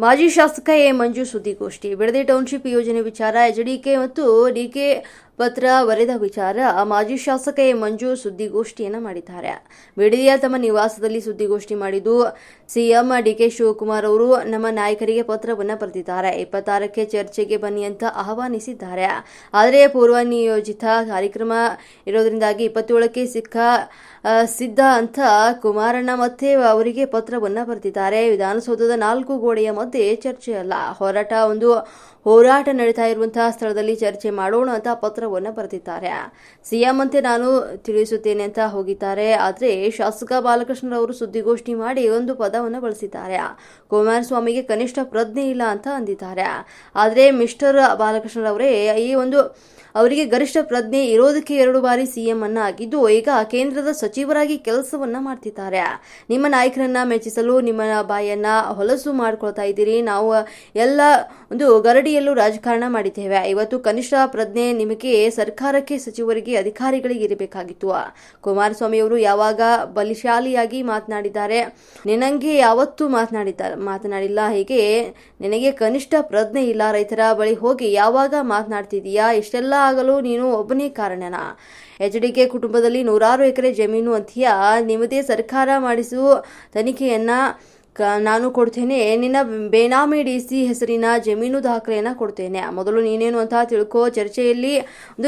ಮಾಜಿ ಶಾಸಕ ಎ ಮಂಜು ಸುದ್ದಿಗೋಷ್ಠಿ. ಬಿಡದಿ ಟೌನ್ಶಿಪ್ ಯೋಜನೆ ವಿಚಾರ ಎಚ್ಡಿಕೆ ಮತ್ತು ಡಿಕೆ ಪತ್ರ ಬರೆದ ವಿಚಾರ ಮಾಜಿ ಶಾಸಕ ಎ ಮಂಜು ಸುದ್ದಿಗೋಷ್ಠಿಯನ್ನು ಮಾಡಿದ್ದಾರೆ. ಬಿಡದಿಯ ತಮ್ಮ ನಿವಾಸದಲ್ಲಿ ಸುದ್ದಿಗೋಷ್ಠಿ ಮಾಡಿದ್ದು, ಸಿಎಂ ಡಿಕೆ ಶಿವಕುಮಾರ್ ಅವರು ನಮ್ಮ ನಾಯಕರಿಗೆ ಪತ್ರವನ್ನು ಬರೆದಿದ್ದಾರೆ. 26ಕ್ಕೆ ಚರ್ಚೆಗೆ ಬನ್ನಿ ಅಂತ ಆಹ್ವಾನಿಸಿದ್ದಾರೆ. ಆದರೆ ಪೂರ್ವನಿಯೋಜಿತ ಕಾರ್ಯಕ್ರಮ ಇರೋದ್ರಿಂದಾಗಿ 27ಕ್ಕೆ ಸಿದ್ಧ ಅಂತ ಕುಮಾರಣ್ಣ ಮತ್ತೆ ಅವರಿಗೆ ಪತ್ರವನ್ನು ಬರೆದಿದ್ದಾರೆ. ವಿಧಾನಸೌಧದ 4 ಗೋಡೆಯ ಮಧ್ಯೆ ಚರ್ಚೆಯಲ್ಲ, ಹೋರಾಟ ನಡೀತಾ ಇರುವಂತಹ ಸ್ಥಳದಲ್ಲಿ ಚರ್ಚೆ ಮಾಡೋಣ ಅಂತ ಪತ್ರವನ್ನು ಬರೆದಿದ್ದಾರೆ. ಸಿಎಂ ಅಂತೆ ನಾನು ತಿಳಿಸುತ್ತೇನೆ ಅಂತ ಹೋಗಿದ್ದಾರೆ. ಆದರೆ ಶಾಸಕ ಬಾಲಕೃಷ್ಣರವರು ಸುದ್ದಿಗೋಷ್ಠಿ ಮಾಡಿ ಒಂದು ಪದವನ್ನು ಬಳಸಿದ್ದಾರೆ. ಕುಮಾರಸ್ವಾಮಿಗೆ ಕನಿಷ್ಠ ಪ್ರಜ್ಞೆ ಇಲ್ಲ ಅಂತ ಅಂದಿದ್ದಾರೆ. ಆದರೆ ಮಿಸ್ಟರ್ ಬಾಲಕೃಷ್ಣರವರೇ ಅವರಿಗೆ ಗರಿಷ್ಠ ಪ್ರಜ್ಞೆ ಇರೋದಕ್ಕೆ 2 ಬಾರಿ ಸಿಎಂ ಅನ್ನ ಆಗಿದ್ದು, ಈಗ ಕೇಂದ್ರದ ಸಚಿವರಾಗಿ ಕೆಲಸವನ್ನ ಮಾಡ್ತಿದ್ದಾರೆ. ನಿಮ್ಮ ನಾಯಕರನ್ನ ಮೆಚ್ಚಿಸಲು ನಿಮ್ಮ ಬಾಯನ್ನ ಹೊಲಸು ಮಾಡ್ಕೊಳ್ತಾ ಇದ್ದೀರಿ. ನಾವು ಎಲ್ಲ ಗರಡಿಯಲ್ಲೂ ರಾಜಕಾರಣ ಮಾಡಿದ್ದೇವೆ. ಇವತ್ತು ಕನಿಷ್ಠ ಪ್ರಜ್ಞೆ ನಿಮಗೆ ಸರ್ಕಾರಕ್ಕೆ, ಸಚಿವರಿಗೆ, ಅಧಿಕಾರಿಗಳಿಗೆ ಇರಬೇಕಾಗಿತ್ತು. ಕುಮಾರಸ್ವಾಮಿ ಅವರು ಯಾವಾಗ ಬಲಿಶಾಲಿಯಾಗಿ ಮಾತನಾಡಿದ್ದಾರೆ, ನಿನಗೆ ಯಾವತ್ತೂ ಮಾತನಾಡಿಲ್ಲ. ಹೀಗೆ ನಿನಗೆ ಕನಿಷ್ಠ ಪ್ರಜ್ಞೆ ಇಲ್ಲ. ರೈತರ ಬಳಿ ಹೋಗಿ ಯಾವಾಗ ಮಾತನಾಡ್ತಿದೀಯಾ? ಇಷ್ಟೆಲ್ಲ ಆಗಲು ನೀನು ಒಬ್ಬನೇ ಕಾರಣನಾ? ಎಚ್ಡಿಕೆ ಕುಟುಂಬದಲ್ಲಿ 100 ಎಕರೆ ಜಮೀನು ಅಂತೀಯ. ನಿಮ್ಮದೇ ಸರ್ಕಾರ ಮಾಡಿಸುವ ತನಿಖೆಯನ್ನ ನಾನು ಕೊಡ್ತೇನೆ. ನಿನ್ನ ಬೇನಾಮಿ ಡಿಸಿ ಹೆಸರಿನ ಜಮೀನು ದಾಖಲೆಯನ್ನ ಕೊಡ್ತೇನೆ. ಮೊದಲು ನೀನೇನು ಅಂತ ತಿಳ್ಕೋ.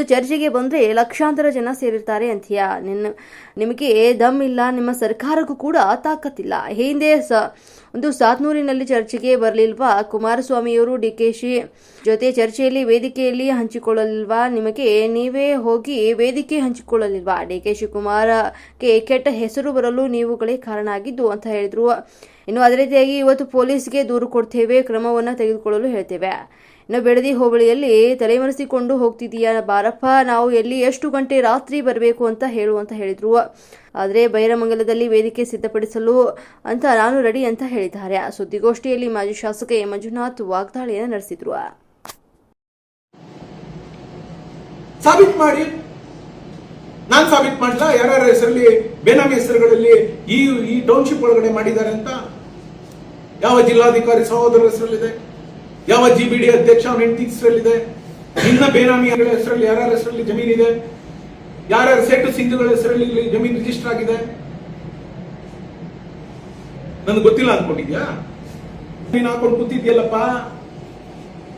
ಚರ್ಚೆಗೆ ಬಂದ್ರೆ ಲಕ್ಷಾಂತರ ಜನ ಸೇರಿರ್ತಾರೆ ಅಂತೀಯ. ನಿಮಗೆ ದಮ್ ಇಲ್ಲ. ನಿಮ್ಮ ಸರ್ಕಾರಕ್ಕೂ ಕೂಡ ತಾಕತ್ತಿಲ್ಲ. ಹಿಂದೆ 700ನಲ್ಲಿ ಚರ್ಚೆಗೆ ಬರಲಿಲ್ವಾ? ಕುಮಾರಸ್ವಾಮಿಯವರು ಡಿಕೆಶಿ ಜೊತೆ ಚರ್ಚೆಯಲ್ಲಿ ವೇದಿಕೆಯಲ್ಲಿ ಹಂಚಿಕೊಳ್ಳಲಿಲ್ವಾ? ನಿಮಗೆ ನೀವೇ ಹೋಗಿ ವೇದಿಕೆ ಹಂಚಿಕೊಳ್ಳಲಿಲ್ವಾ? ಡಿಕೆ ಶಿವಕುಮಾರ್ಗೆ ಕೆಟ್ಟ ಹೆಸರು ಬರಲು ನೀವುಗಳೇ ಕಾರಣ ಆಗಿದ್ದು ಅಂತ ಹೇಳಿದ್ರು. ಇನ್ನು ಅದೇ ರೀತಿಯಾಗಿ ಇವತ್ತು ಪೊಲೀಸ್ಗೆ ದೂರು ಕೊಡ್ತೇವೆ, ಕ್ರಮವನ್ನು ತೆಗೆದುಕೊಳ್ಳಲು ಹೇಳ್ತೇವೆ. ಇನ್ನು ಬಿಡದಿ ಹೋಬಳಿಯಲ್ಲಿ ತಲೆಮರೆಸಿಕೊಂಡು ಹೋಗ್ತಿದೀಯಾ ಬಾರಪ್ಪ, ನಾವು ಎಲ್ಲಿ ಎಷ್ಟು ಗಂಟೆ ರಾತ್ರಿ ಬರಬೇಕು ಅಂತ ಹೇಳಿದ್ರು. ಆದರೆ ಬೈರಮಂಗಲದಲ್ಲಿ ವೇದಿಕೆ ಸಿದ್ಧಪಡಿಸಲು ಅಂತ ನಾನು ರೆಡಿ ಅಂತ ಹೇಳಿದ್ದಾರೆ. ಸುದ್ದಿಗೋಷ್ಠಿಯಲ್ಲಿ ಮಾಜಿ ಶಾಸಕ ಎ ಮಂಜುನಾಥ್ ವಾಗ್ದಾಳಿಯನ್ನು ನಡೆಸಿದ್ರು. ಸಾಬೀತು ಮಾಡಿ. ನಾನು ಸಾಬೀತು ಮಾಡಿಲ್ಲ ಯಾರ್ಯಾರ ಹೆಸರಲ್ಲಿ, ಬೇನಾಮಿ ಹೆಸರುಗಳಲ್ಲಿ ಈ ಟೌನ್ಶಿಪ್ ಒಳಗಡೆ ಮಾಡಿದ್ದಾರೆ ಅಂತ. ಯಾವ ಜಿಲ್ಲಾಧಿಕಾರಿ ಸಹೋದರರ ಹೆಸರಲ್ಲಿದೆ, ಯಾವ ಜಿಬಿಡಿ ಅಧ್ಯಕ್ಷ ಅವನ ಹೆಂಡತಿ ಹೆಸರಲ್ಲಿದೆ, ಇನ್ನ ಬೇನಾಮಿ ಹೆಸರಲ್ಲಿ ಯಾರ್ಯಾರ ಹೆಸರಲ್ಲಿ ಜಮೀನಿದೆ, ಯಾರ್ಯಾರ ಸೇಟು ಸಿಂಧುಗಳ ಹೆಸರಲ್ಲಿ ಜಮೀನು ರಿಜಿಸ್ಟರ್ ಆಗಿದೆ, ನನ್ಗೆ ಗೊತ್ತಿಲ್ಲ ಅನ್ಕೊಂಡಿದ್ಯಾ? ನೀನ್ ಹಾಕೊಂಡು ಕೂತಿದ್ಯಲ್ಲಪ್ಪ.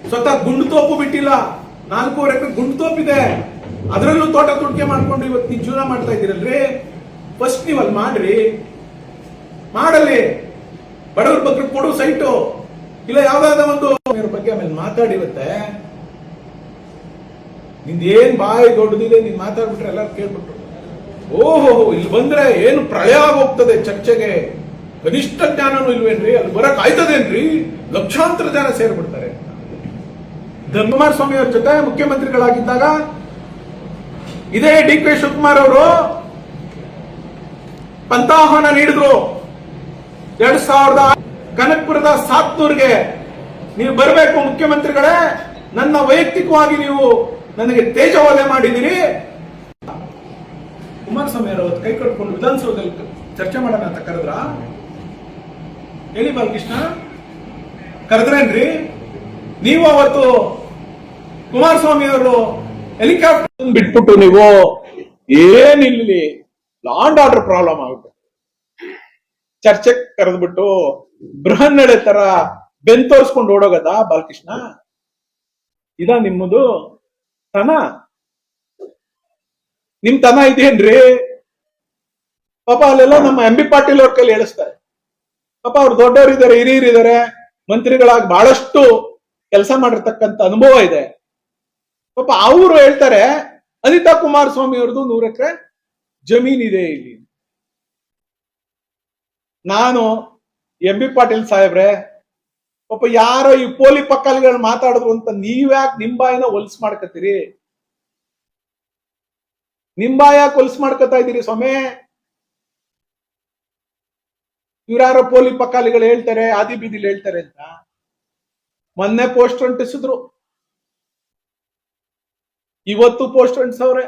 ಸ್ವತಃ ಗುಂಡು ತೋಪು ಬಿಟ್ಟಿಲ್ಲ, 4 ಎಕರೆ ಗುಂಡು ತೋಪಿದೆ. ಅದರಲ್ಲೂ ತೋಟ ತುಡಿಕೆ ಮಾಡ್ಕೊಂಡು ಇವತ್ತು ನೀವು ಜೀವನ ಮಾಡ್ತಾ ಇದ್ದೀರಲ್ರಿ. ಫಸ್ಟ್ ನೀವು ಅಲ್ಲಿ ಮಾಡಲಿ. ಬಡವ್ರ ಬಗ್ಗೆ ಕೊಡು ಸೈಟು, ಇಲ್ಲ ಯಾವ್ದಾದ ಒಂದು ಬಗ್ಗೆ ಆಮೇಲೆ ಮಾತಾಡಿರುತ್ತೆ. ನಿಂದೇನ್ ಬಾಯಿ ದೊಡ್ಡದಿದೆ, ನೀನ್ ಮಾತಾಡ್ಬಿಟ್ರೆ ಎಲ್ಲರೂ ಕೇಳ್ಬಿಟ್ರು, ಓಹೋ ಇಲ್ಲಿ ಬಂದ್ರೆ ಏನು ಪ್ರಳಯ ಆಗೋಗ್ತದೆ ಚರ್ಚೆಗೆ, ಕನಿಷ್ಠ ಜ್ಞಾನನೂ ಇಲ್ವೇನ್ರಿ, ಅಲ್ಲಿ ಬರಕ್ ಆಯ್ತದೇನ್ರಿ, ಲಕ್ಷಾಂತರ ಜನ ಸೇರ್ಬಿಡ್ತಾರೆ. ಕುಮಾರಸ್ವಾಮಿ ಅವ್ರ ಜೊತೆ ಮುಖ್ಯಮಂತ್ರಿಗಳಾಗಿದ್ದಾಗ ಇದೇ ಡಿಕೆ ಶಿವಕುಮಾರ್ ಅವರು ಪಂಥಾಹ್ವಾನ ನೀಡಿದ್ರು. 2000 ಕನಕಪುರದ 700ಗೆ ನೀವು ಬರಬೇಕು ಮುಖ್ಯಮಂತ್ರಿಗಳೇ, ನನ್ನ ವೈಯಕ್ತಿಕವಾಗಿ ನೀವು ನನಗೆ ತೇಜೋವಧೆ ಮಾಡಿದಿರಿ. ಕುಮಾರಸ್ವಾಮಿ ಅವರು ಕೈ ಕಟ್ಕೊಂಡು ವಿಧಾನಸೌಧದಲ್ಲಿ ಚರ್ಚೆ ಮಾಡೋಣ ಅಂತ ಕರೆದ್ರ? ಹೇಳಿ ಬಾಲಕೃಷ್ಣ, ಕರೆದ್ರೇನ್ರಿ? ನೀವು ಅವತ್ತು ಕುಮಾರಸ್ವಾಮಿ ಅವರು ಹೆಲಿಕಾಪ್ಟರ್ ಬಿಟ್ಬಿಟ್ಟು ನೀವು ಏನಿಲ್ಲಿ ಲಾ ಅಂಡ್ ಆರ್ಡರ್ ಪ್ರಾಬ್ಲಮ್ ಆಗುತ್ತೆ, ಚರ್ಚೆ ಕರೆದ್ಬಿಟ್ಟು ಬೃಹನ್ನಡೆ ತರ ಬೆಂತೋರ್ಸ್ಕೊಂಡು ಓಡೋಗದ ಬಾಲಕೃಷ್ಣ? ಇದ ನಿಮ್ಮದು ತನ? ನಿಮ್ ತನ ಇದೇನ್ರಿ? ಪಾಪ ಅಲ್ಲೆಲ್ಲ ನಮ್ಮ ಎಂ ಬಿ ಪಾಟೀಲ್ ಅವ್ರ ಕೈಲಿ ಹೇಳಿಸ್ತಾರೆ. ಪಾಪ ಅವ್ರು ದೊಡ್ಡವರಿದ್ದಾರೆ, ಹಿರಿಯರಿದ್ದಾರೆ, ಮಂತ್ರಿಗಳಾಗಿ ಬಹಳಷ್ಟು ಕೆಲಸ ಮಾಡಿರ್ತಕ್ಕಂಥ ಅನುಭವ ಇದೆ. ಪಾಪ ಅವರು ಹೇಳ್ತಾರೆ ಅನಿತಾ ಕುಮಾರಸ್ವಾಮಿ ಅವ್ರದ್ದು 100 ಎಕರೆ ಜಮೀನಿದೆ ಇಲ್ಲಿ. ನಾನು ಎಂ ಬಿ ಪಾಟೀಲ್ ಸಾಹೇಬ್ರೆ, ಪಾಪ ಯಾರೋ ಈ ಪೋಲಿ ಪಕ್ಕಲಿಗಳು ಮಾತಾಡಿದ್ರು ಅಂತ ನೀವ್ಯಾಕೆ ನಿಂಬಾಯಿನ ಹೊಲ್ಸ್ ಮಾಡ್ಕತ್ತೀರಿ? ನಿಂಬಾಯಾಕೆ ಹೊಲ್ಸ್ ಮಾಡ್ಕೊತಾ ಇದ್ದೀರಿ ಸ್ವಾಮಿ? ಇವ್ರ್ಯಾರೋ ಪೋಲಿ ಪಕ್ಕಾಲಿಗಳು ಹೇಳ್ತಾರೆ, ಆದಿ ಬೀದಿಲಿ ಹೇಳ್ತಾರೆ ಅಂತ ಮೊನ್ನೆ ಪೋಸ್ಟರ್ ಅಂಟಿಸಿದ್ರು, ಇವತ್ತು ಪೋಸ್ಟರ್ ಅಂಟಿಸವ್ರೆ.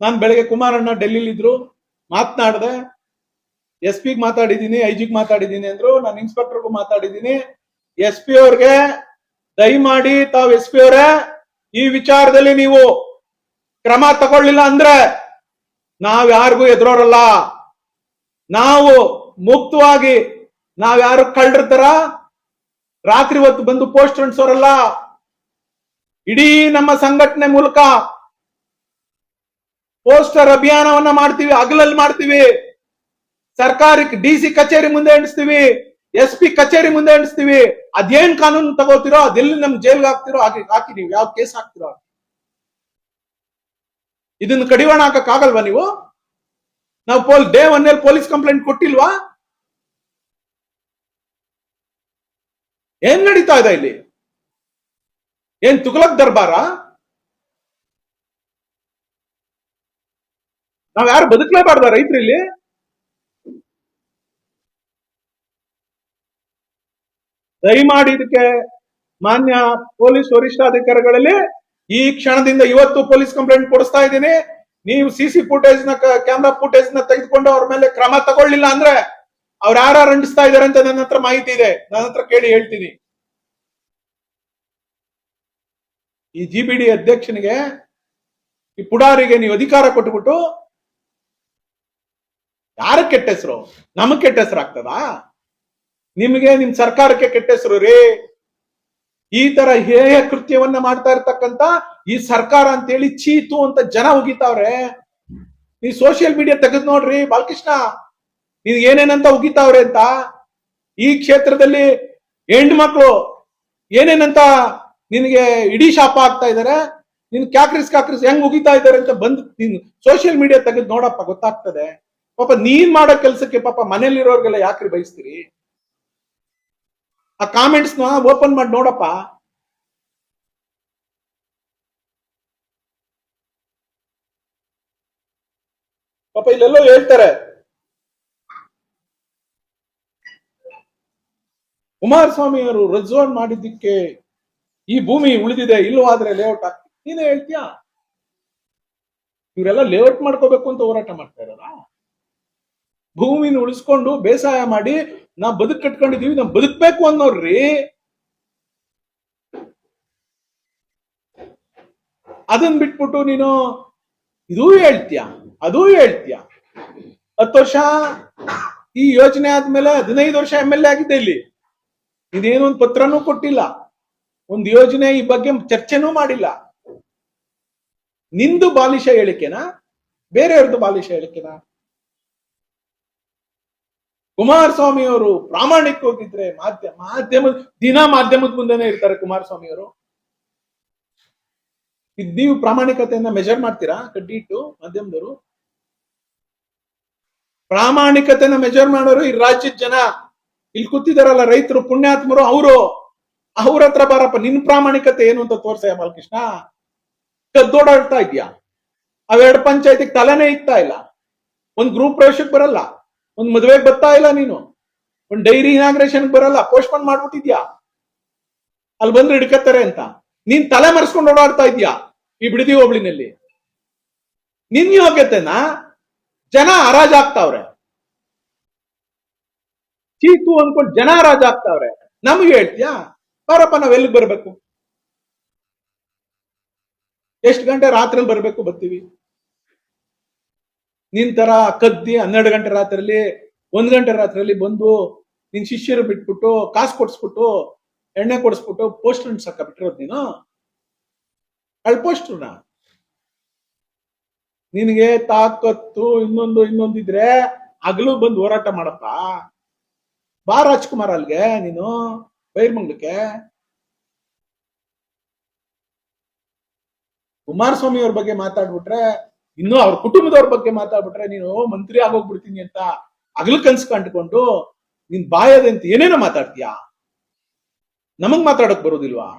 ನಾನ್ ಬೆಳಗ್ಗೆ ಕುಮಾರಣ್ಣ ಡೆಲ್ಲಿಲಿ ಇದ್ರು, ಮಾತನಾಡಿದೆ. ಎಸ್ ಪಿಗ್ ಮಾತಾಡಿದೀನಿ, ಐಜಿಗ್ ಮಾತಾಡಿದೀನಿ ಅಂದ್ರು, ನಾನು ಇನ್ಸ್ಪೆಕ್ಟರ್ಗೂ ಮಾತಾಡಿದೀನಿ. ಎಸ್ ಪಿ ಅವ್ರಿಗೆ ದಯಮಾಡಿ ತಾವ್ ಎಸ್ ಪಿ ಅವರೇ ಈ ವಿಚಾರದಲ್ಲಿ ನೀವು ಕ್ರಮ ತಗೊಳ್ಳಿಲ್ಲ ಅಂದ್ರೆ ನಾವ್ ಯಾರಿಗೂ ಎದುರೋರಲ್ಲ. ನಾವು ಮುಕ್ತವಾಗಿ ನಾವ್ಯಾರು ಕಳ್ಳರ ತರ ರಾತ್ರಿ ಹೊತ್ತು ಬಂದು ಪೋಸ್ಟ್ ಅಂಟಿಸೋರಲ್ಲ. ಇಡೀ ನಮ್ಮ ಸಂಘಟನೆ ಮೂಲಕ ಪೋಸ್ಟರ್ ಅಭಿಯಾನವನ್ನ ಮಾಡ್ತೀವಿ, ಹಗಲಲ್ಲಿ ಮಾಡ್ತೀವಿ. ಸರ್ಕಾರಕ್ಕೆ ಡಿಸಿ ಕಚೇರಿ ಮುಂದೆ ಅಂಟಿಸ್ತೀವಿ, ಎಸ್ ಪಿ ಕಚೇರಿ ಮುಂದೆ ಅಂಟಿಸ್ತೀವಿ. ಅದೇನ್ ಕಾನೂನು ತಗೋತಿರೋ ಅದೆಲ್ಲಿ ನಮ್ ಜೈಲ್ಗೆ ಹಾಕ್ತಿರೋ ಹಾಕಿ, ನೀವು ಯಾವ ಕೇಸ್ ಹಾಕ್ತಿರೋ. ಇದನ್ನ ಕಡಿವಾಣ ಹಾಕಕ್ ಆಗಲ್ವಾ ನೀವು? ನಾವು ಡೇ 1 ಪೊಲೀಸ್ ಕಂಪ್ಲೇಂಟ್ ಕೊಟ್ಟಿಲ್ವಾ? ಏನ್ ನಡೀತಾ ಇದೆ ಇಲ್ಲಿ? ಏನ್ ತುಗಲಕ್ ದರ್ಬಾರ? ನಾವ್ ಯಾರು ಬದುಕಲೇಬಾರ್ದ ರೈತರಲ್ಲಿ? ದಯಮಾಡಿ ಇದಕ್ಕೆ ಮಾನ್ಯ ಪೊಲೀಸ್ ವರಿಷ್ಠಾಧಿಕಾರಿಗಳಲ್ಲಿ ಈ ಕ್ಷಣದಿಂದ ಇವತ್ತು ಪೊಲೀಸ್ ಕಂಪ್ಲೇಂಟ್ ಕೊಡಿಸ್ತಾ ಇದ್ದೀನಿ. ನೀವು ಸಿಸಿ ಫುಟೇಜ್ ನ ಕ್ಯಾಮ್ರಾ ಫುಟೇಜ್ ನ ತೆಗೆದುಕೊಂಡು ಅವ್ರ ಮೇಲೆ ಕ್ರಮ ತಗೊಳ್ಳಿಲ್ಲ ಅಂದ್ರೆ ಅವ್ರು ಯಾರು ಅಂಟಿಸ್ತಾ ಇದಾರೆ ಅಂತ ನನ್ನ ಹತ್ರ ಮಾಹಿತಿ ಇದೆ, ನನ್ನ ಹತ್ರ ಕೇಳಿ ಹೇಳ್ತೀನಿ. ಈ ಜಿಬಿಡಿ ಅಧ್ಯಕ್ಷನಿಗೆ, ಈ ಪುಡಾರಿಗೆ ನೀವು ಅಧಿಕಾರ ಕೊಟ್ಟುಬಿಟ್ಟು ಯಾರ ಕೆಟ್ಟ ಹೆಸರು? ನಮಗ್ ಕೆಟ್ಟ ಹೆಸರು ಆಗ್ತದಾ? ನಿಮಗೆ ನಿಮ್ ಸರ್ಕಾರಕ್ಕೆ ಕೆಟ್ಟ ಹೆಸರು ರೀ. ಈ ತರ ಹೇಯ ಕೃತ್ಯವನ್ನ ಮಾಡ್ತಾ ಇರ್ತಕ್ಕಂತ ಈ ಸರ್ಕಾರ ಅಂತೇಳಿ ಚೀತು ಅಂತ ಜನ ಉಗಿತಾವ್ರೆ. ನೀವು ಸೋಷಿಯಲ್ ಮೀಡಿಯಾ ತೆಗೆದು ನೋಡ್ರಿ ಬಾಲಕೃಷ್ಣ, ನೀವ್ ಏನೇನಂತ ಉಗಿತಾವ್ರೆ ಅಂತ. ಈ ಕ್ಷೇತ್ರದಲ್ಲಿ ಹೆಣ್ಮಕ್ಳು ಏನೇನಂತ ನಿನಗೆ ಇಡೀ ಶಾಪ ಆಗ್ತಾ ಇದಾರೆ. ನಿನ್ ಕ್ಯಾಕ್ರಿಸ್ ಹೆಂಗ್ ಉಗಿತಾ ಇದಾರೆ ಅಂತ ಬಂದು ನೀನು ಸೋಷಿಯಲ್ ಮೀಡಿಯಾ ತೆಗೆದು ನೋಡಪ್ಪ, ಗೊತ್ತಾಗ್ತದೆ. ಪಾಪ ನೀನ್ ಮಾಡೋ ಕೆಲ್ಸಕ್ಕೆ ಪಾಪ ಮನೇಲಿರೋರ್ಗೆಲ್ಲ ಯಾಕ್ರಿ ಬಯಸ್ತೀರಿ? ಆ ಕಾಮೆಂಟ್ಸ್ ನ ಓಪನ್ ಮಾಡಿ ನೋಡಪ್ಪ. ಪಾಪ ಇಲ್ಲೆಲ್ಲೋ ಹೇಳ್ತಾರೆ, ಕುಮಾರಸ್ವಾಮಿ ಅವರು ರೆಡ್ ಝೋನ್ ಮಾಡಿದ್ದಕ್ಕೆ ಈ ಭೂಮಿ ಉಳಿದಿದೆ, ಇಲ್ಲವಾದ್ರೆ ಲೇಔಟ್ ಆಗ್ತದೆ. ನೀನೇ ಹೇಳ್ತೀಯಾ? ಇವರೆಲ್ಲ ಲೇಔಟ್ ಮಾಡ್ಕೋಬೇಕು ಅಂತ ಹೋರಾಟ ಮಾಡ್ತಾ ಇರಲ್ಲ. ಭೂಮಿನ ಉಳಿಸ್ಕೊಂಡು ಬೇಸಾಯ ಮಾಡಿ ನಾವ್ ಬದುಕ್ ಕಟ್ಕೊಂಡಿದೀವಿ, ನಾವ್ ಬದುಕ್ಬೇಕು ಅನ್ನೋರ್ರಿ. ಅದನ್ ಬಿಟ್ಬಿಟ್ಟು ನೀನು ಇದೂ ಹೇಳ್ತೀಯ, ಅದೂ ಹೇಳ್ತೀಯ. 10 ವರ್ಷ ಈ ಯೋಜನೆ ಆದ್ಮೇಲೆ 15 ವರ್ಷ MLA ಆಗಿದ್ದೆ ಇಲ್ಲಿ. ಇದೇನು ಒಂದು ಪತ್ರನೂ ಕೊಟ್ಟಿಲ್ಲ, ಒಂದು ಯೋಜನೆ ಈ ಬಗ್ಗೆ ಚರ್ಚೆನೂ ಮಾಡಿಲ್ಲ. ನಿಂದು ಬಾಲಿಶ ಹೇಳಿಕೆನಾ, ಬೇರೆಯವ್ರದ್ದು ಬಾಲಿಶ ಹೇಳಿಕೆನಾ? ಕುಮಾರಸ್ವಾಮಿ ಅವರು ಪ್ರಾಮಾಣಿಕ ಹೋಗಿದ್ರೆ ಮಾಧ್ಯಮದ ಮುಂದೆನೆ ಇರ್ತಾರೆ ಕುಮಾರಸ್ವಾಮಿ ಅವರು. ನೀವು ಪ್ರಾಮಾಣಿಕತೆಯನ್ನ ಮೆಜರ್ ಮಾಡ್ತೀರಾ? ಕಡ್ಡಿ ಇಟ್ಟು ಮಾಧ್ಯಮದವರು ಪ್ರಾಮಾಣಿಕತೆಯನ್ನ ಮೆಜರ್ ಮಾಡೋರು ಈ ರಾಜ್ಯದ ಜನ. ಇಲ್ಲಿ ಕೂತಿದಾರಲ್ಲ ರೈತರು, ಪುಣ್ಯಾತ್ಮರು, ಅವ್ರ ಹತ್ರ ಬಾರಪ್ಪ. ನಿನ್ ಪ್ರಾಮಾಣಿಕತೆ ಏನು ಅಂತ ತೋರ್ಸಯ್ಯ ಬಾಲಕೃಷ್ಣ. ಕದ್ದೋಡಾಡ್ತಾ ಇದ್ಯಾ? ಅವೆರಡು ಪಂಚಾಯತಿಗೆ ತಲೆನೇ ಇಕ್ತಾ ಇಲ್ಲ. ಒಂದ್ ಗ್ರೂಪ್ ಪ್ರವೇಶಕ್ಕೆ ಬರಲ್ಲ, ಒಂದ್ ಮದುವೆಗೆ ಬರ್ತಾ ಇಲ್ಲ ನೀನು, ಒಂದ್ ಡೈರಿ ಇನಾಗ್ರೇಷನ್ ಬರಲ್ಲ, ಪೋಸ್ಟ್ಪೋನ್ ಮಾಡ್ಬಿಟ್ಟಿದ್ಯಾ. ಅಲ್ಲಿ ಬಂದ್ರೆ ಹಿಡ್ಕತ್ತಾರೆ ಅಂತ ನೀನ್ ತಲೆ ಮರೆಸ್ಕೊಂಡು ಓಡಾಡ್ತಾ ಇದ್ಯಾ ಈ ಬಿಡದಿ ಹೋಬಳಿನಲ್ಲಿ. ನಿನ್ ಯೋಗ್ಯತೆನ ಜನ ಹರಾಜಾಗ್ತಾವ್ರೆ, ಚೀತು ಅನ್ಕೊಂಡು ಜನ ಹರಾಜಾಗ್ತಾವ್ರೆ. ನಮ್ಗೆ ಹೇಳ್ತೀಯಾ? ಬಾರಪ್ಪ, ನಾವ್ ಎಲ್ಲಿಗೆ ಬರ್ಬೇಕು? ಎಷ್ಟು ಗಂಟೆ ರಾತ್ರಿಯಲ್ಲಿ ಬರ್ಬೇಕು? ಬರ್ತೀವಿ. ನಿನ್ ತರ ಕದ್ದಿ 12 ಗಂಟೆ ರಾತ್ರಿಯಲ್ಲಿ 1 ಗಂಟೆ ರಾತ್ರಿಯಲ್ಲಿ ಬಂದು ನಿನ್ ಶಿಷ್ಯರು ಬಿಟ್ಬಿಟ್ಟು ಕಾಸು ಕೊಡ್ಸ್ಬಿಟ್ಟು ಎಣ್ಣೆ ಕೊಡಿಸ್ಬಿಟ್ಟು ಪೋಸ್ಟರ್ ಅಂಟ್ಸಕ್ಕ ಬಿಟ್ಟಿರೋದ್ ನೀನು? ಪೋಸ್ಟರ್ನ ನಿನಗೆ ತಾಕತ್ತು ಇನ್ನೊಂದಿದ್ರೆ ಹಗಲು ಬಂದು ಹೋರಾಟ ಮಾಡಪ್ಪ. ಬಾ ರಾಜ್ಕುಮಾರ್ ಅಲ್ಗೆ ನೀನು ಬೈರ್ಮಂಗ್ಲಕ್ಕೆ. ಕುಮಾರಸ್ವಾಮಿ ಅವ್ರ ಬಗ್ಗೆ ಮಾತಾಡ್ಬಿಟ್ರೆ, ಇನ್ನು ಅವ್ರ ಕುಟುಂಬದವ್ರ ಬಗ್ಗೆ ಮಾತಾಡ್ಬಿಟ್ರೆ ನೀನು ಮಂತ್ರಿ ಆಗೋಗ್ಬಿಡ್ತೀನಿ ಅಂತ ಹಗಲು ಕನ್ಸು ಕಂಡುಕೊಂಡು ನಿನ್ ಬಾಯದಂತ ಏನೇನೋ ಮಾತಾಡ್ತೀಯಾ. ನಮಗ್ ಮಾತಾಡಕ್ ಬರೋದಿಲ್ವಾ?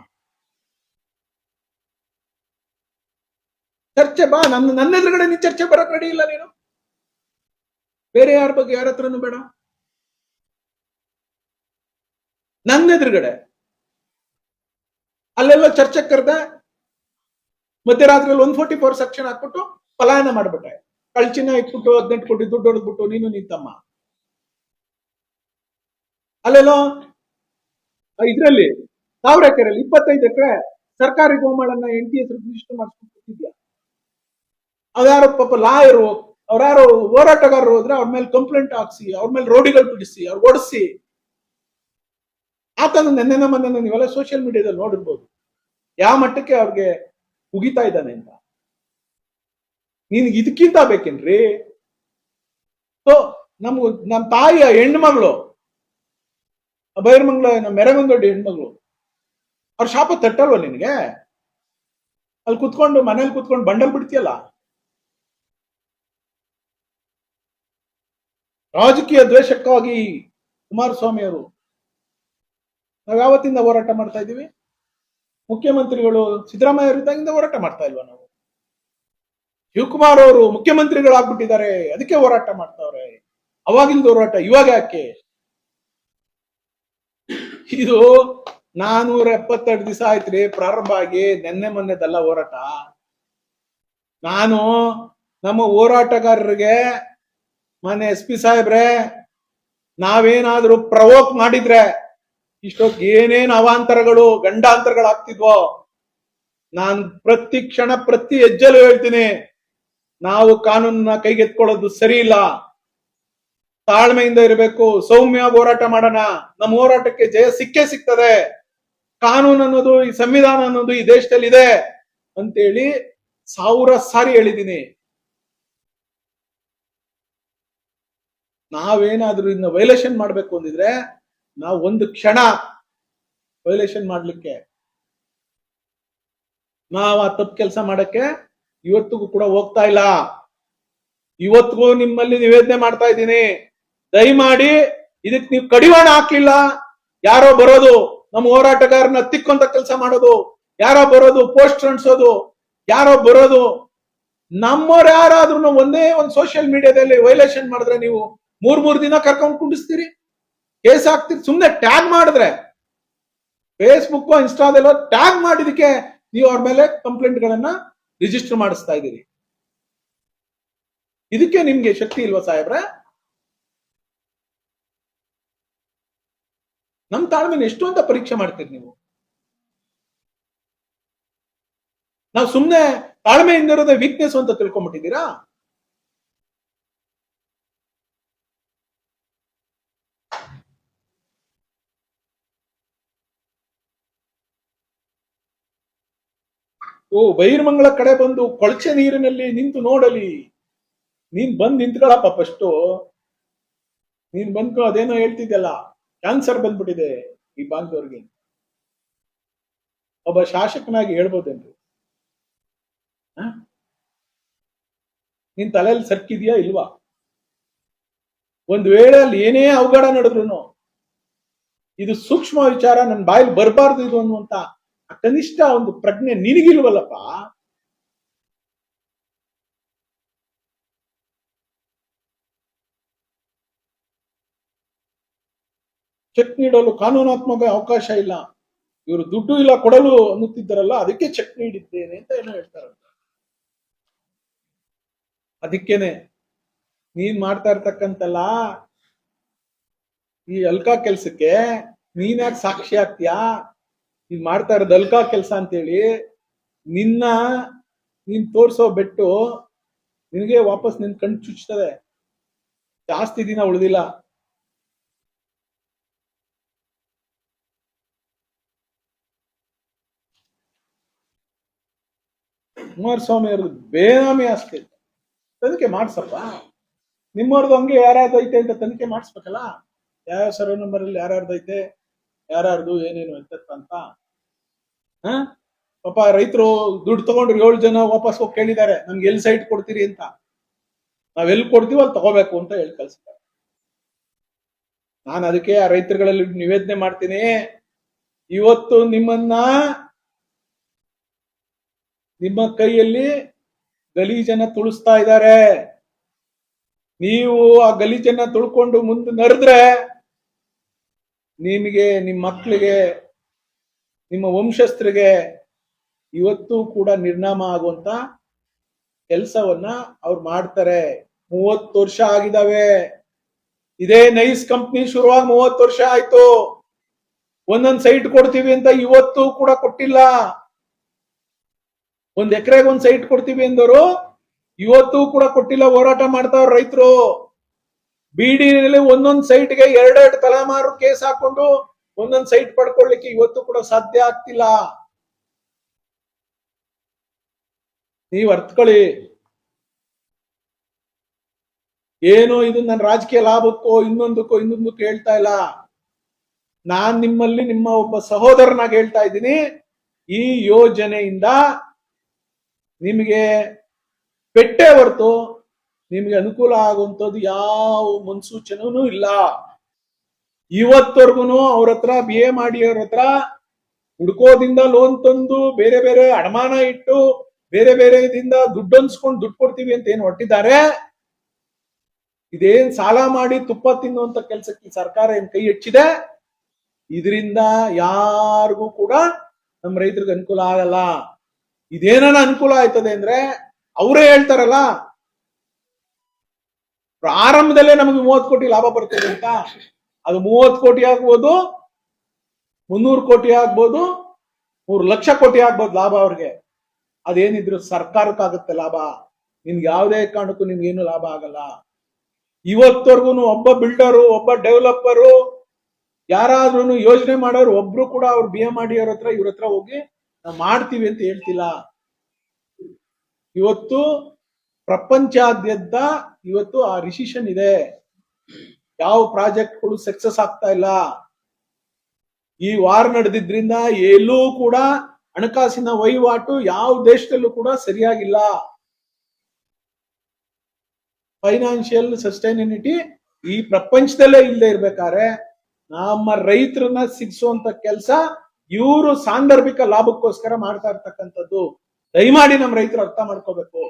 ಚರ್ಚೆ ಬಾ. ನನ್ನ ಎದುರುಗಡೆ ನೀನ್ ಚರ್ಚೆ ಬರಕ್ ರೆಡಿ ಇಲ್ಲ ನೀನು. ಬೇರೆ ಯಾರ ಬಗ್ಗೆ ಯಾರ ಹತ್ರನೂ ಬೇಡ. ನನ್ನ ಎದುರುಗಡೆ ಅಲ್ಲೆಲ್ಲ ಚರ್ಚೆ ಕರೆದ ಮಧ್ಯರಾತ್ರಿಯಲ್ಲಿ 144 ಸೆಕ್ಷನ್ ಹಾಕ್ಬಿಟ್ಟು ಪಲಾಯನ ಮಾಡ್ಬಿಟ್ಟೆ. ಕಳ್ಚಿನ ಇಟ್ಬಿಟ್ಟು 18 ಕೋಟಿ ದುಡ್ಡು ಹೊಡೆದ್ಬಿಟ್ಟು ನೀನು ನಿನ್ ತಮ್ಮ ಅಲ್ಲೆಲ್ಲೋ ಇದ್ರಲ್ಲಿ ತಾವರೆಕೆರೆಯಲ್ಲಿ 25 ಎಕರೆ ಸರ್ಕಾರಿ ಗೋಮಾಳನ್ನ ಹೆಂಡತಿ ಹೆಸರು ರಿಜಿಸ್ಟರ್ ಮಾಡಿಸ್ಕೊಟ್ಟಿದ್ಯಾ? ಅವ್ಯಾರೋ ಪಾಪ ಲಾಯರು, ಅವ್ರ್ಯಾರೋ ಹೋರಾಟಗಾರರು ಹೋದ್ರೆ ಅವ್ರ ಮೇಲೆ ಕಂಪ್ಲೇಂಟ್ ಹಾಕ್ಸಿ, ಅವ್ರ ಮೇಲೆ ರೋಡಿಗಳು ಬಿಡಿಸಿ, ಅವ್ರು ಓಡಿಸಿ. ಆತನ ನೆನ್ನೆನ ಮೊನ್ನೆ ನೀವೆಲ್ಲ ಸೋಷಿಯಲ್ ಮೀಡಿಯಾದಲ್ಲಿ ನೋಡಿರ್ಬೋದು ಯಾವ ಮಟ್ಟಕ್ಕೆ ಅವ್ರಿಗೆ ಉಗಿತಾ ಇದ್ದಾನೆ ಅಂತ. ನಿನ್ಗೆ ಇದಕ್ಕಿಂತ ಬೇಕೇನ್ರಿ? ಸೊ ನಮ್ಮ ತಾಯಿಯ ಹೆಣ್ಮಗಳು ಬೈರ್ಮಂಗ್ಲ ಮೆರಗೊಂದೊಡ್ಡಿ ಹೆಣ್ಮಗಳು, ಅವ್ರ ಶಾಪ ತಟ್ಟಲ್ವ ನಿನ್ಗೆ? ಅಲ್ಲಿ ಕುತ್ಕೊಂಡು ಮನೇಲಿ ಕುತ್ಕೊಂಡು ಬಂಡಲ್ ಬಿಡ್ತೀಯಲ್ಲ. ರಾಜಕೀಯ ದ್ವೇಷಕ್ಕಾಗಿ ಕುಮಾರಸ್ವಾಮಿ ಅವರು ನಾವು ಯಾವತ್ತಿಂದ ಹೋರಾಟ ಮಾಡ್ತಾ ಇದ್ದೀವಿ? ಮುಖ್ಯಮಂತ್ರಿಗಳು ಸಿದ್ದರಾಮಯ್ಯ ಅವರಿದ್ದಾಗಿಂದ ಹೋರಾಟ ಮಾಡ್ತಾ ಇಲ್ವಾ ನಾವು? ಶಿವಕುಮಾರ್ ಅವರು ಮುಖ್ಯಮಂತ್ರಿಗಳಾಗ್ಬಿಟ್ಟಿದ್ದಾರೆ, ಅದಕ್ಕೆ ಹೋರಾಟ ಮಾಡ್ತಾವ್ರೆ. ಅವಾಗಿಂದ ಹೋರಾಟ ಇವಾಗ ಯಾಕೆ? ಇದು 472 ದಿವಸ ಆಯ್ತ್ರಿ ಪ್ರಾರಂಭ ಆಗಿ, ನೆನ್ನೆ ಮೊನ್ನೆದಲ್ಲ ಹೋರಾಟ. ನಾನು ನಮ್ಮ ಹೋರಾಟಗಾರರಿಗೆ ಮೊನ್ನೆ SP ಸಾಹೇಬ್ರೆ, ನಾವೇನಾದ್ರೂ ಪ್ರವೋಕ್ ಮಾಡಿದ್ರೆ ಇಷ್ಟೊತ್ತು ಏನೇನ್ ಅವಾಂತರಗಳು ಗಂಡಾಂತರಗಳಾಗ್ತಿದ್ವೋ, ನಾನು ಪ್ರತಿ ಕ್ಷಣ ಪ್ರತಿ ಹೆಜ್ಜೆಲು ಹೇಳ್ತೀನಿ, ನಾವು ಕಾನೂನನ್ನ ಕೈಗೆತ್ಕೊಳ್ಳೋದು ಸರಿ ಇಲ್ಲ. ತಾಳ್ಮೆಯಿಂದ ಇರಬೇಕು, ಸೌಮ್ಯವಾಗಿ ಹೋರಾಟ ಮಾಡೋಣ. ನಮ್ಮ ಹೋರಾಟಕ್ಕೆ ಜಯ ಸಿಕ್ಕೇ ಸಿಗ್ತದೆ. ಕಾನೂನು ಅನ್ನೋದು, ಈ ಸಂವಿಧಾನ ಅನ್ನೋದು ಈ ದೇಶದಲ್ಲಿ ಇದೆ ಅಂತೇಳಿ 1000 ಸಾರಿ ಹೇಳಿದ್ದೀನಿ. ನಾವೇನಾದ್ರೂ ಇನ್ನು ವೈಲೇಷನ್ ಮಾಡ್ಬೇಕು ಅಂದಿದ್ರೆ ನಾವು ಒಂದು ಕ್ಷಣ ವೈಲೇಷನ್ ಮಾಡ್ಲಿಕ್ಕೆ, ನಾವು ಆ ತಪ್ಪು ಕೆಲಸ ಮಾಡಕ್ಕೆ ಇವತ್ತಿಗೂ ಕೂಡ ಹೋಗ್ತಾ ಇಲ್ಲ. ಇವತ್ತಿಗೂ ನಿಮ್ಮಲ್ಲಿ ನಿವೇದನೆ ಮಾಡ್ತಾ ಇದ್ದೀನಿ, ದಯಮಾಡಿ ಇದಕ್ಕೆ ನೀವು ಕಡಿವಾಣ ಹಾಕ್ಲಿಲ್ಲ. ಯಾರೋ ಬರೋದು ನಮ್ಮ ಹೋರಾಟಗಾರನ ತಿಕ್ಕೊಂತ ಕೆಲಸ ಮಾಡೋದು, ಯಾರೋ ಬರೋದು ಪೋಸ್ಟರ್ ಅಂಟಿಸೋದು, ಯಾರೋ ಬರೋದು ನಮ್ಮವ್ರು ಯಾರಾದ್ರೂ ಒಂದೇ ಒಂದು ಸೋಷಿಯಲ್ ಮೀಡಿಯಾದಲ್ಲಿ ವೈಲೇಷನ್ ಮಾಡಿದ್ರೆ ನೀವು 3 ದಿನ ಕರ್ಕೊಂಡು ಕುಂಡಿಸ್ತೀರಿ, ಕೇಸ್ ಹಾಕ್ತಿರಿ. ಸುಮ್ನೆ ಟ್ಯಾಗ್ ಮಾಡಿದ್ರೆ ಫೇಸ್ಬುಕ್ ಇನ್ಸ್ಟಾದೆಲ್ಲ ಟ್ಯಾಗ್ ಮಾಡಿದಕ್ಕೆ ನೀವು ಅವ್ರ ಮೇಲೆ ಕಂಪ್ಲೇಂಟ್ ಗಳನ್ನ ರಿಜಿಸ್ಟರ್ ಮಾಡಿಸ್ತಾ ಇದ್ದೀರಿ. ಇದಕ್ಕೆ ನಿಮ್ಗೆ ಶಕ್ತಿ ಇಲ್ವಾ ಸಾಹೇಬ್ರೆ? ನಮ್ ತಾಳ್ಮೆನ ಎಷ್ಟು ಅಂತ ಪರೀಕ್ಷೆ ಮಾಡ್ತೀರಿ ನೀವು? ನಾವು ಸುಮ್ನೆ ತಾಳ್ಮೆಯಿಂದ ಇರೋದೇ ವೀಕ್ನೆಸ್ ಅಂತ ತಿಳ್ಕೊಂಡ್ಬಿಟ್ಟಿದ್ದೀರಾ? ಬೈರ್ಮಂಗಳ ಕಡೆ ಬಂದು ಕೊಳಚೆ ನೀರಿನಲ್ಲಿ ನಿಂತು ನೋಡಲಿ. ನೀನ್ ಬಂದ್ ನಿಂತ್ಕೊಳ್ಳಪ್ಪ ಫಸ್ಟು. ನೀನ್ ಬಂದ್ಕೊ, ಅದೇನೋ ಹೇಳ್ತಿದ್ದಲ್ಲ, ಕ್ಯಾನ್ಸರ್ ಬಂದ್ಬಿಟ್ಟಿದೆ ಈ ಭಾಗದವ್ರಿಗೆ. ಒಬ್ಬ ಶಾಸಕನಾಗಿ ಹೇಳ್ಬೋದೇನ್ರಿ? ನಿನ್ ತಲೆಯಲ್ಲಿ ಸರ್ಕಿದ್ಯಾ ಇಲ್ವಾ? ಒಂದ್ ವೇಳೆ ಅಲ್ಲಿ ಏನೇ ಅವಘಡ ನಡೆದ್ರು ಇದು ಸೂಕ್ಷ್ಮ ವಿಚಾರ, ನನ್ನ ಬಾಯಲ್ಲಿ ಬರಬಾರ್ದು ಇದು ಅನ್ನುವಂತ ಕನಿಷ್ಠ ಒಂದು ಪ್ರಜ್ಞೆ ನಿನಗಿಲ್ವಲ್ಲಪ್ಪ. ಚೆಕ್ ನೀಡಲು ಕಾನೂನಾತ್ಮಕ ಅವಕಾಶ ಇಲ್ಲ, ಇವರು ದುಡ್ಡು ಇಲ್ಲ ಕೊಡಲು ಅನ್ನುತ್ತಿದ್ದಾರಲ್ಲ, ಅದಕ್ಕೆ ಚೆಕ್ ನೀಡಿದ್ದೇನೆ ಅಂತ ಏನೋ ಹೇಳ್ತಾರಂತ. ಅದಕ್ಕೇನೆ ನೀನ್ ಮಾಡ್ತಾ ಇರ್ತಕ್ಕಂತಲ್ಲ ಈ ಅಲ್ಕಾ ಕೆಲ್ಸಕ್ಕೆ ನೀನ್ ಯಾಕೆ ಸಾಕ್ಷಿ ಆಗ್ತೀಯಾ? ನೀನ್ ಮಾಡ್ತಾ ಇರೋದು ಅಲ್ಕಾ ಕೆಲ್ಸ ಅಂತೇಳಿ ನೀನ್ ತೋರ್ಸೋ ಬೆಟ್ಟು ನಿನಗೆ ವಾಪಸ್ ನಿನ್ ಕಣ್ ಚುಚ್ತದೆ. ಜಾಸ್ತಿ ದಿನ ಉಳಿದಿಲ್ಲ. ಕುಮಾರಸ್ವಾಮಿ ಅವ್ರದ್ದು ಬೇನಾಮಿ ಆಸ್ತಿ ತನಿಖೆ ಮಾಡ್ಸಪ್ಪ. ನಿಮ್ಮವ್ರದ್ದು ಹಂಗೆ ಯಾರ್ಯಾರ್ದು ಐತೆ ಅಂತ ತನಿಖೆ ಮಾಡಿಸ್ಬೇಕಲ್ಲ. ಯಾವ ಸರ್ವೆ ನಂಬರ್ ಅಲ್ಲಿ ಯಾರ್ಯಾರ್ದು ಐತೆ, ಯಾರ್ಯಾರ್ದು ಏನೇನು ಅಂತ. ಪಾಪ ರೈತರು ದುಡ್ಡು ತಗೊಂಡ್ರು 7 ಜನ ವಾಪಸ್ ಹೋಗಿ ಕೇಳಿದ್ದಾರೆ, ನಮ್ಗೆ ಎಲ್ಲಿ ಸೈಟ್ ಕೊಡ್ತೀರಿ ಅಂತ. ನಾವೆಲ್ಲಿ ಕೊಡ್ತೀವೋ ಅಲ್ಲಿ ತಗೋಬೇಕು ಅಂತ ಹೇಳಿ ಕಳ್ಸಿದ್ದಾರೆ. ನಾನು ಅದಕ್ಕೆ ಆ ರೈತರುಗಳಲ್ಲಿ ನಿವೇದನೆ ಮಾಡ್ತೀನಿ, ಇವತ್ತು ನಿಮ್ಮ ಕೈಯಲ್ಲಿ ಗಲೀಜನ್ನ ತುಳಿಸ್ತಾ ಇದ್ದಾರೆ. ನೀವು ಆ ಗಲೀಜನ್ನ ತುಳ್ಕೊಂಡು ಮುಂದೆ ನಡೆದ್ರೆ ನಿಮಗೆ, ನಿಮ್ಮ ಮಕ್ಕಳಿಗೆ, ನಿಮ್ಮ ವಂಶಸ್ಥರಿಗೆ ಇವತ್ತು ಕೂಡ ನಿರ್ನಾಮ ಆಗುವಂತ ಕೆಲಸವನ್ನ ಅವ್ರು ಮಾಡ್ತಾರೆ. 30 ವರ್ಷ ಆಗಿದಾವೆ. ಇದೇ ನೈಸ್ ಕಂಪ್ನಿ ಶುರುವಾಗಿ 30 ವರ್ಷ ಆಯ್ತು. ಒಂದೊಂದ್ ಸೈಟ್ ಕೊಡ್ತೀವಿ ಅಂತ ಇವತ್ತು ಕೂಡ ಕೊಟ್ಟಿಲ್ಲ. 1 ಎಕರೆಗೆ 1 ಸೈಟ್ ಕೊಡ್ತೀವಿ ಎಂದವರು ಇವತ್ತು ಕೂಡ ಕೊಟ್ಟಿಲ್ಲ. ಹೋರಾಟ ಮಾಡ್ತಾವ್ರ ರೈತರು. ಬಿಡಿನಲ್ಲಿ ಒಂದೊಂದ್ ಸೈಟ್ಗೆ 2 ತಲೆಮಾರು ಕೇಸ್ ಹಾಕೊಂಡು ಒಂದೊಂದ್ ಸೈಟ್ ಪಡ್ಕೊಳ್ಳಿಕ್ಕೆ ಇವತ್ತು ಕೂಡ ಸಾಧ್ಯ ಆಗ್ತಿಲ್ಲ. ನೀವ್ ಅರ್ಥಕೊಳ್ಳಿ. ಏನು ಇದು ನನ್ನ ರಾಜಕೀಯ ಲಾಭಕ್ಕೋ ಇನ್ನೊಂದಕ್ಕೋ ಹೇಳ್ತಾ ಇಲ್ಲ. ನಾನ್ ನಿಮ್ಮಲ್ಲಿ ನಿಮ್ಮ ಒಬ್ಬ ಸಹೋದರನಾಗಿ ಹೇಳ್ತಾ ಇದ್ದೀನಿ. ಈ ಯೋಜನೆಯಿಂದ ನಿಮಗೆ ಪೆಟ್ಟೆ ಹೊರತು ನಿಮ್ಗೆ ಅನುಕೂಲ ಆಗುವಂಥದ್ದು ಯಾವ ಮುನ್ಸೂಚನೆನೂ ಇಲ್ಲ. ಇವತ್ತವರೆಗೂ ಅವ್ರ ಹತ್ರ BA ಮಾಡಿ ಅವ್ರ ಹತ್ರ ಹುಡ್ಕೋದಿಂದ ಲೋನ್ ತಂದು ಬೇರೆ ಬೇರೆ ಅಡಮಾನ ಇಟ್ಟು ಬೇರೆ ಬೇರೆ ಇದರಿಂದ ದುಡ್ಡು ಅನ್ಸ್ಕೊಂಡು ದುಡ್ಡು ಕೊಡ್ತೀವಿ ಅಂತ ಏನ್ ಹೊಟ್ಟಿದ್ದಾರೆ. ಇದೇನ್ ಸಾಲ ಮಾಡಿ ತುಪ್ಪ ತಿನ್ನುವಂತ ಕೆಲ್ಸಕ್ಕೆ ಸರ್ಕಾರ ಏನ್ ಕೈ ಹೆಚ್ಚಿದೆ. ಇದರಿಂದ ಯಾರಿಗೂ ಕೂಡ ನಮ್ಮ ರೈತರಿಗೆ ಅನುಕೂಲ ಆಗಲ್ಲ. ಇದೇನ ಅನುಕೂಲ ಆಯ್ತದೆ ಅಂದ್ರೆ ಅವರೇ ಹೇಳ್ತಾರಲ್ಲ, ಪ್ರಾರಂಭದಲ್ಲೇ ನಮಗೆ 30 ಕೋಟಿ ಲಾಭ ಬರ್ತದೆ ಅಂತ. ಅದು 30 ಕೋಟಿ ಆಗ್ಬೋದು, 300 ಕೋಟಿ ಆಗ್ಬೋದು, 3 ಲಕ್ಷ ಕೋಟಿ ಆಗ್ಬೋದು ಲಾಭ ಅವ್ರಿಗೆ. ಅದೇನಿದ್ರು ಸರ್ಕಾರಕ್ಕಾಗುತ್ತೆ ಲಾಭ. ನಿಮ್ಗೆ ಯಾವುದೇ ಕಾರಣಕ್ಕೂ ನಿಮ್ಗೇನು ಲಾಭ ಆಗಲ್ಲ. ಇವತ್ತವರೆಗೂ ಒಬ್ಬ ಬಿಲ್ಡರು, ಒಬ್ಬ ಡೆವಲಪರು, ಯಾರಾದ್ರೂ ಯೋಜನೆ ಮಾಡೋರು ಒಬ್ರು ಕೂಡ ಅವ್ರು BA ಮಾಡಿ ಅವ್ರ ಹತ್ರ ಇವ್ರ ಹತ್ರ ಹೋಗಿ ನಾವು ಮಾಡ್ತೀವಿ ಅಂತ ಹೇಳ್ತಿಲ್ಲ. ಇವತ್ತು ಪ್ರಪಂಚಾದ್ಯಂತ ಇವತ್ತು ಆ ರಿಸಿಷನ್ ಇದೆ. ಯಾವ ಪ್ರಾಜೆಕ್ಟ್ಗಳು ಸಕ್ಸಸ್ ಆಗ್ತಾ ಇಲ್ಲ. ಈ ವಾರ್ ನಡೆದಿದ್ರಿಂದ ಎಲ್ಲೂ ಕೂಡ ಹಣಕಾಸಿನ ವಹಿವಾಟು ಯಾವ ದೇಶದಲ್ಲೂ ಕೂಡ ಸರಿಯಾಗಿಲ್ಲ. ಫೈನಾನ್ಷಿಯಲ್ ಸಸ್ಟೈನಿಟಿ ಈ ಪ್ರಪಂಚದಲ್ಲೇ ಇಲ್ಲದೆ ಇರ್ಬೇಕಾದ್ರೆ ನಮ್ಮ ರೈತರನ್ನ ಸಿಗಿಸುವಂತ ಕೆಲಸ ಇವರು ಸಾಂದರ್ಭಿಕ ಲಾಭಕ್ಕೋಸ್ಕರ ಮಾಡ್ತಾ ಇರ್ತಕ್ಕಂಥದ್ದು. ದಯಮಾಡಿ ನಮ್ಮ ರೈತರು ಅರ್ಥ ಮಾಡ್ಕೋಬೇಕು.